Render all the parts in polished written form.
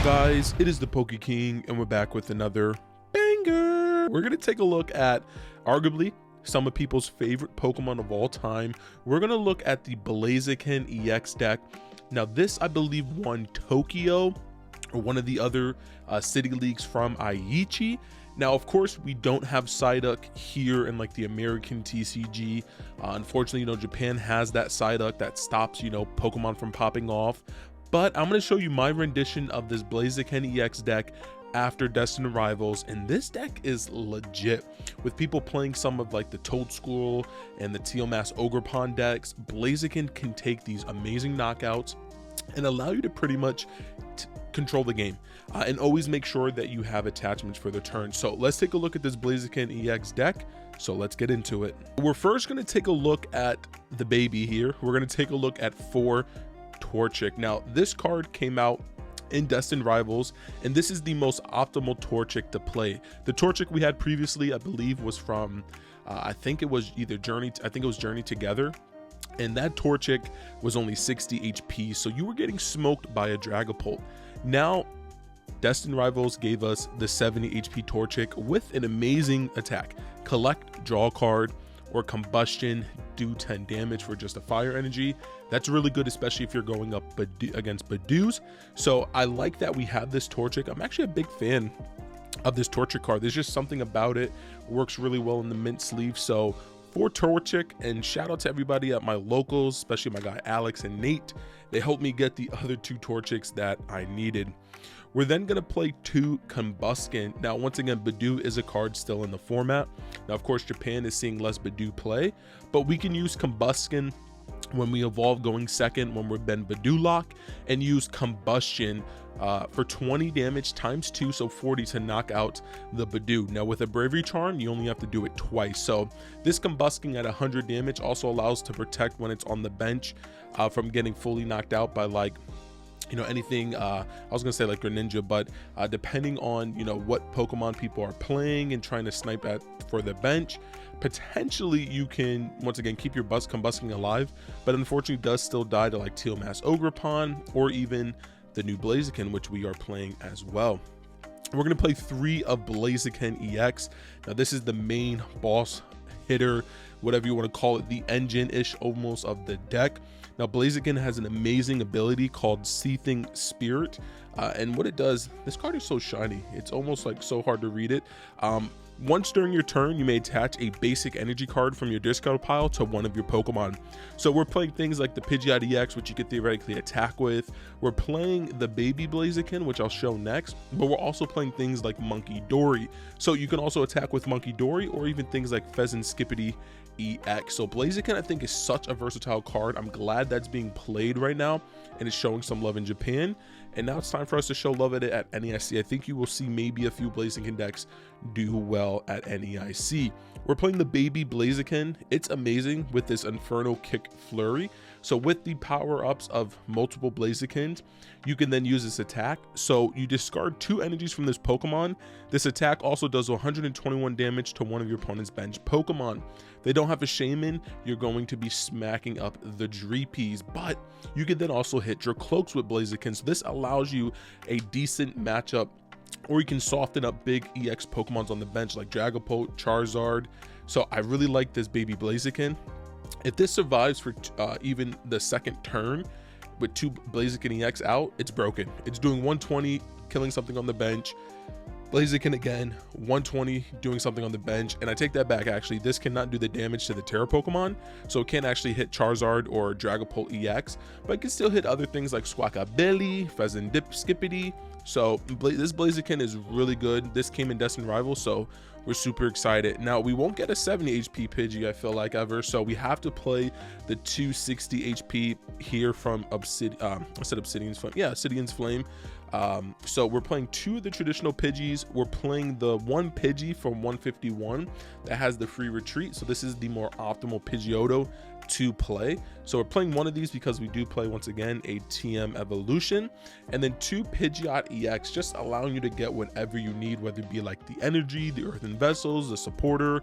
guys, it is the Poke King and we're back with another banger. We're gonna take a look at arguably some of people's favorite Pokemon of all time. We're gonna look at the Blaziken EX deck. Now this, I believe, won Tokyo or one of the other city leagues from Aichi. Now, of course, we don't have Psyduck here in like the American TCG. Unfortunately, Japan has that Psyduck that stops, Pokemon from popping off. But I'm going to show you my rendition of this Blaziken EX deck after Destined Rivals, and this deck is legit. With people playing some of like the Toad School and the Teal'c Ogerpon decks, Blaziken can take these amazing knockouts and allow you to pretty much control the game and always make sure that you have attachments for the turn. So let's take a look at this Blaziken EX deck. So let's get into it. We're first going to take a look at the baby here. We're going to take a look at 4 Torchic. Now this card came out in Destined Rivals, and this is the most optimal Torchic to play. The Torchic we had previously, I believe, was from I think it was either Journey Together, and that Torchic was only 60 HP, so you were getting smoked by a Dragapult. Now Destined Rivals gave us the 70 HP Torchic with an amazing attack: collect, draw a card, or combustion, do 10 damage for just a fire energy. That's really good, especially if you're going up against Budews. So I like that we have this Torchic. I'm actually a big fan of this Torchic card. There's just something about it, works really well in the mint sleeve. So for Torchic, and shout out to everybody at my locals, especially my guy Alex and Nate. They helped me get the other 2 Torchics that I needed. We're then going to play 2 Combusken. Now, once again, Budew is a card still in the format. Now, of course, Japan is seeing less Budew play, but we can use Combusken when we evolve going second, when we're then Budew lock, and use Combustion for 20 damage times 2, so 40 to knock out the Budew. Now, with a Bravery Charm, you only have to do it twice. So this Combusken at 100 damage also allows to protect when it's on the bench from getting fully knocked out by like anything I was gonna say like Greninja, but depending on what Pokemon people are playing and trying to snipe at for the bench, potentially you can once again keep your Combusken alive, but unfortunately does still die to like Teal'c Ogerpon or even the new Blaziken, which we are playing as well. We're gonna play 3 of Blaziken EX. Now this is the main boss hitter, whatever you want to call it, the engine-ish almost of the deck. Now Blaziken has an amazing ability called Seething Spirit, and what it does, this card is so shiny, it's almost like so hard to read it. Once during your turn, you may attach a basic energy card from your discard pile to one of your Pokemon. So we're playing things like the Pidgeot EX, which you could theoretically attack with. We're playing the baby Blaziken, which I'll show next, but we're also playing things like Munkidori. So you can also attack with Munkidori or even things like Fezandipiti EX. So Blaziken, I think, is such a versatile card. I'm glad that's being played right now and is showing some love in Japan. And now it's time for us to show love at it at NEIC. I think you will see maybe a few Blaziken decks do well at NEIC. We're playing the baby Blaziken. It's amazing with this Inferno Kick Flurry. So with the power-ups of multiple Blazikens, you can then use this attack. So you discard 2 energies from this Pokemon. This attack also does 121 damage to one of your opponent's bench Pokemon. They don't have a Shaymin, you're going to be smacking up the Dreepies, but you can then also hit your Cloaks with Blaziken. So this allows you a decent matchup, or you can soften up big EX Pokemons on the bench like Dragapult, Charizard. So I really like this baby Blaziken. If this survives for even the second turn with 2 Blaziken EX out, it's broken. It's doing 120, killing something on the bench. Blaziken again, 120, doing something on the bench. And I take that back, actually. This cannot do the damage to the Terra Pokemon, so it can't actually hit Charizard or Dragapult EX, but it can still hit other things like Squawkabilly, Fezandipiti. So this Blaziken is really good. This came in Destined Rivals, so we're super excited. Now, we won't get a 70 HP Pidgey, I feel like, ever, so we have to play the 260 HP here from Obsidian's Flame. So we're playing 2 of the traditional Pidgeys. We're playing the 1 Pidgey from 151 that has the free retreat. So this is the more optimal Pidgeotto to play. So we're playing one of these because we do play, once again, a TM Evolution, and then 2 Pidgeot EX, just allowing you to get whatever you need, whether it be like the energy, the Earthen Vessels, the supporter.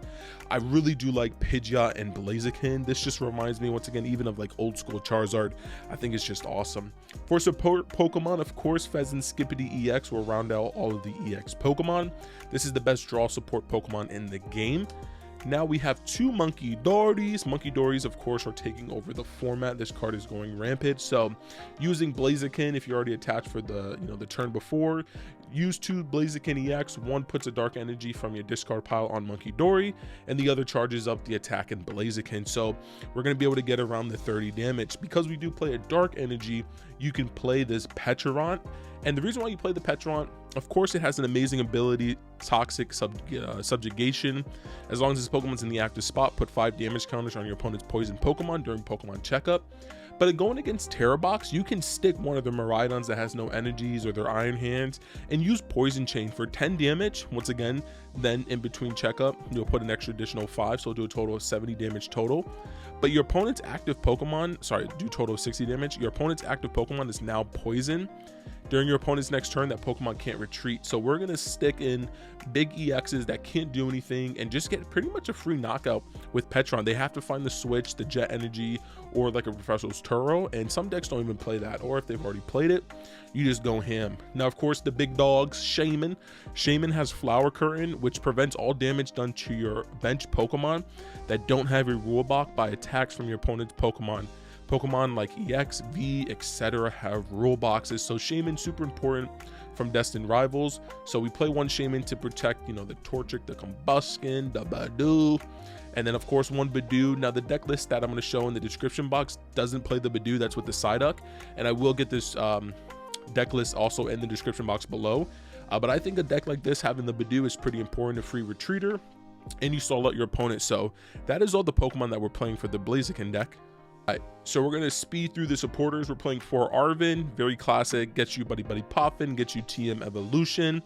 I really do like Pidgeot and Blaziken. This just reminds me, once again, even of like old school Charizard. I think it's just awesome. For support Pokemon, of course, Fezandipiti EX will round out all of the EX Pokemon. This is the best draw support Pokemon in the game. Now we have 2 Munkidoris. Munkidoris, of course, are taking over the format. This card is going rampant. So using Blaziken, if you're already attached for the the turn before, use 2 Blaziken EX. One puts a dark energy from your discard pile on Munkidori, and the other charges up the attack in Blaziken. So we're going to be able to get around the 30 damage. Because we do play a dark energy, you can play this Pecharunt. And the reason why you play the Pecharunt, of course, it has an amazing ability, Toxic Subjugation. As long as this Pokemon's in the active spot, put 5 damage counters on your opponent's poison Pokemon during Pokemon checkup. But going against Terrabox, you can stick one of the Miraidons that has no energies or their Iron Hands and use Poison Chain for 10 damage. Once again, then in between checkup, you'll put an extra additional 5, so do a total of 70 damage total. But your opponent's active Pokemon, sorry, do a total of 60 damage. Your opponent's active Pokemon is now poison. During your opponent's next turn, that Pokemon can't retreat. So we're going to stick in big EXs that can't do anything and just get pretty much a free knockout with Pecharunt. They have to find the switch, the Jet Energy, or like a Professor's Turo, and some decks don't even play that. Or if they've already played it, you just go ham. Now, of course, the big dogs, Shaymin. Shaymin has Flower Curtain, which prevents all damage done to your bench Pokemon that don't have a rule block by attacks from your opponent's Pokemon. Pokemon like EX, V, etc. have rule boxes, so Shaymin super important from Destined rivals. So we play one Shaymin to protect, the Torchic, the Combusken, the Budew, and then of course one Budew. Now the deck list that I'm going to show in the description box doesn't play the Budew, that's with the Psyduck, and I will get this deck list also in the description box below. But I think a deck like this, having the Budew, is pretty important. A free retreater, and you stall out your opponent. So that is all the Pokemon that we're playing for the Blaziken deck. All right, so we're going to speed through the supporters. We're playing 4 Arven, very classic, gets you Buddy-Buddy Poffin, gets you TM Evolution.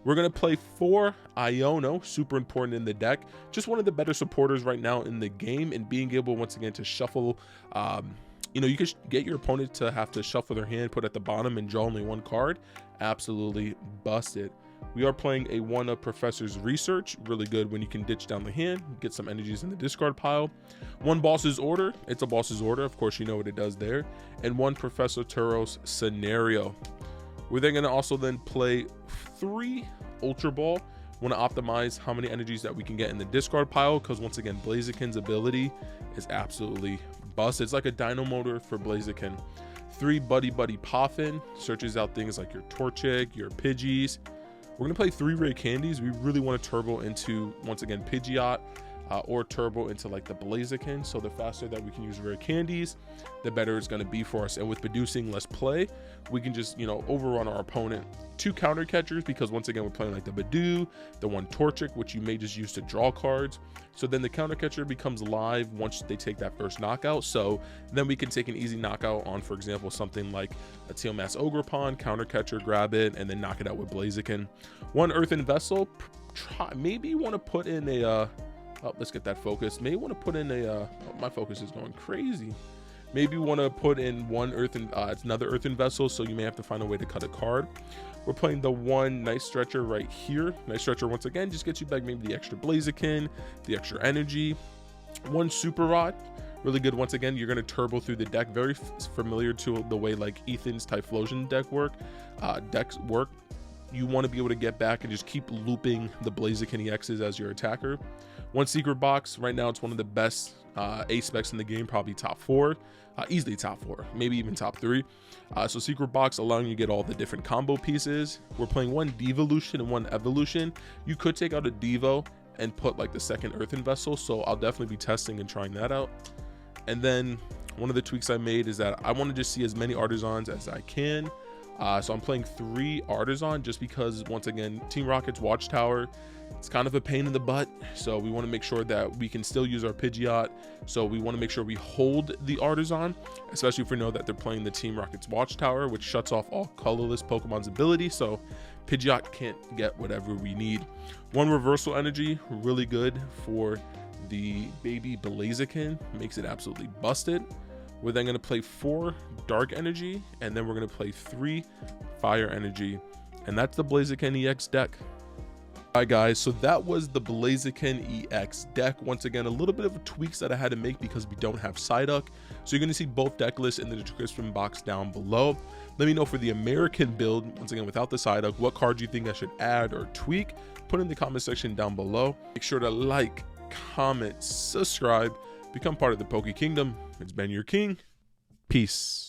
We're going to play 4 Iono, super important in the deck. Just one of the better supporters right now in the game, and being able, once again, to shuffle. You could get your opponent to have to shuffle their hand, put at the bottom, and draw only 1 card. Absolutely busted. We are playing a 1 of Professor's Research, really good when you can ditch down the hand, get some energies in the discard pile. 1 Boss's Order, it's a Boss's Order, of course you know what it does there. And 1 Professor Turo's Scenario. We're then going to also then play 3 Ultra Ball. Want to optimize how many energies that we can get in the discard pile, because once again, Blaziken's ability is absolutely busted. It's like a Dino Motor for Blaziken. 3 Buddy-Buddy Poffin, searches out things like your Torchic, your Pidgeys. We're going to play 3 Rare Candies. We really want to turbo into, once again, Pidgeot, or turbo into like the Blaziken. So the faster that we can use Rare Candies, the better it's going to be for us. And with producing less play, we can just, overrun our opponent. 2 counter catchers, because once again, we're playing like the Budew, the 1 Torchic, which you may just use to draw cards. So then the counter catcher becomes live once they take that first knockout. So then we can take an easy knockout on, for example, something like a Teal'c Ogerpon, counter catcher, grab it, and then knock it out with Blaziken. 1 Earthen Vessel. Maybe you want to put in a let's get that focus. Maybe want to put in a my focus is going crazy. Maybe you want to put in 1 Earthen, it's another Earthen Vessel, so you may have to find a way to cut a card. We're playing the 1 Night Stretcher right here. Night Stretcher, once again, just gets you back maybe the extra Blaziken, the extra energy. 1 Super Rod, really good. Once again, you're going to turbo through the deck, very familiar to the way like Ethan's Typhlosion decks work. You want to be able to get back and just keep looping the Blaziken EXs as your attacker. 1 Secret Box, right now it's one of the best ace specs in the game, probably top 4, easily top 4, maybe even top 3. So Secret Box allowing you to get all the different combo pieces. We're playing 1 Devolution and 1 Evolution. You could take out a Devo and put like the 2nd Earthen Vessel, so I'll definitely be testing and trying that out. And then one of the tweaks I made is that I want to just see as many Artazons as I can. So I'm playing 3 Artazon just because, once again, Team Rocket's Watchtower, it's kind of a pain in the butt. So we want to make sure that we can still use our Pidgeot. So we want to make sure we hold the Artazon, especially if we know that they're playing the Team Rocket's Watchtower, which shuts off all colorless Pokemon's ability. So Pidgeot can't get whatever we need. 1 Reversal Energy, really good for the baby Blaziken, makes it absolutely busted. We're then going to play 4 Dark Energy, and then we're going to play 3 Fire Energy, and that's the Blaziken EX deck. Alright guys, so that was the Blaziken EX deck. Once again, a little bit of tweaks that I had to make because we don't have Psyduck. So you're going to see both deck lists in the description box down below. Let me know for the American build, once again without the Psyduck, what cards you think I should add or tweak. Put in the comment section down below. Make sure to like, comment, subscribe, become part of the Poke Kingdom. It's been your king. Peace.